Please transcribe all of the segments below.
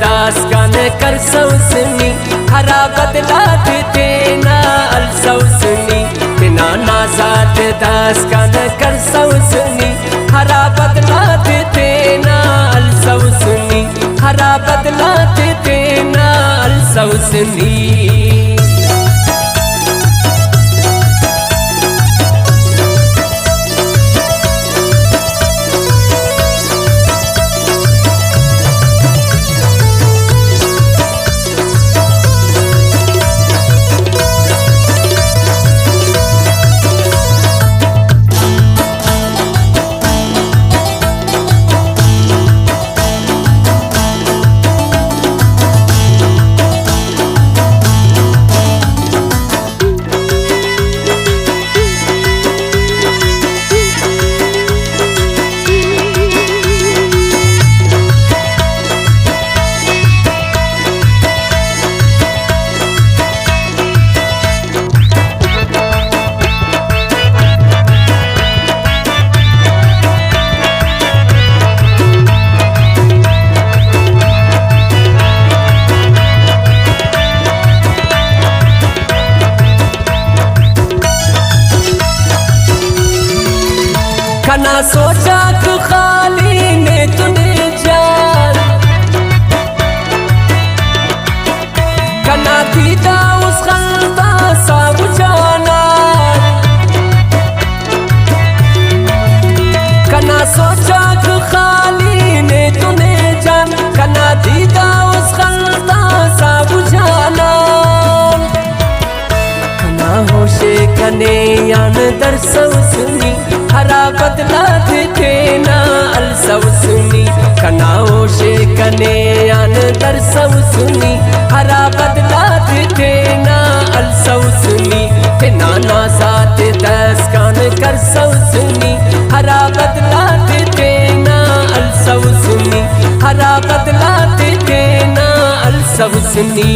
दास गान कर सौसनी हरा बदला देना अल सौसनी बिना नाजात दास गान कर सौसनी हरा बदला देना अल सौसनी हरा बदला देना अल सौसनी। कना सोचा कि खाली ने तूने जान कना दीदा उस खल्दा सा बुझाना कना सोचा कि खाली ने तूने जान कना दीदा उस खल्दा सा बुझाना कना होशे कने यान दर सौसनी हरा बदला देना अल सौसनी कना होशे कने यान दर सौसनी हरा बदला देना अल सौसनी बिना नाजात दस गान कर सौसनी हरा बदला देना अल सौसनी हरा बदला देना अल सौसनी।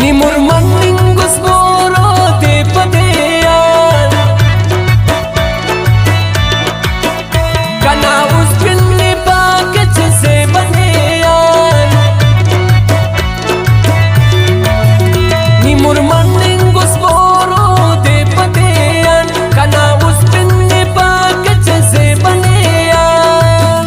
Ni murman ningus boro de padeyan kana us pinni paakach se baneyan ni murman ningus boro de padeyan kana us pinni paakach se baneyan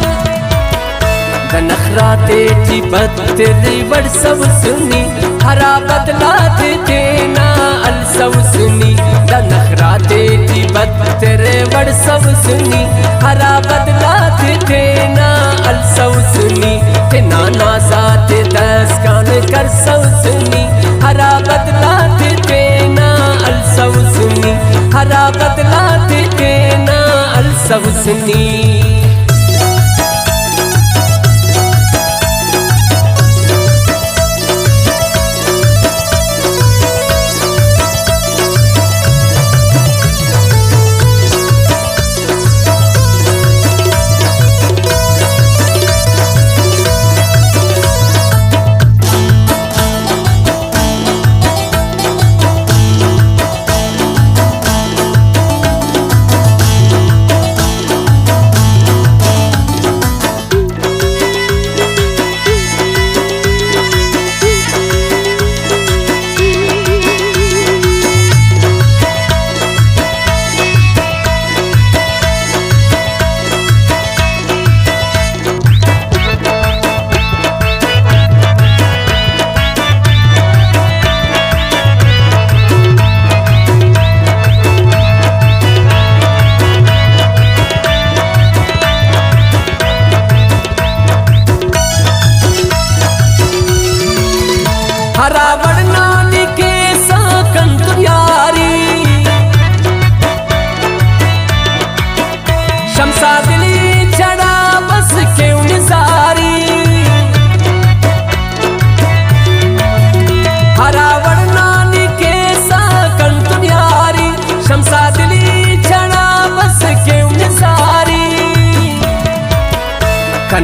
danakhraate ti batteri wad sab suni हरा बदला देना अल सौसनी दनखराते की बदतरे वड़ सब सुनी हरा बदला देना अल सौसनी बिना नाजात दस गान कर सौसनी हरा बदला देना अल सौसनी हरा बदला देना अल सौसनी।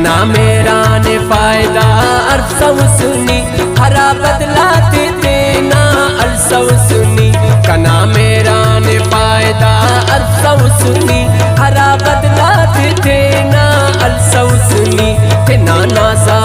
कना मेरा ने फायदा अरसव सुनी हरा बदलाते देना अलसव सुनी कना मेरा ने फायदा अरसव सुनी हरा बदलाते देना अलसव सुनी ते नाना सा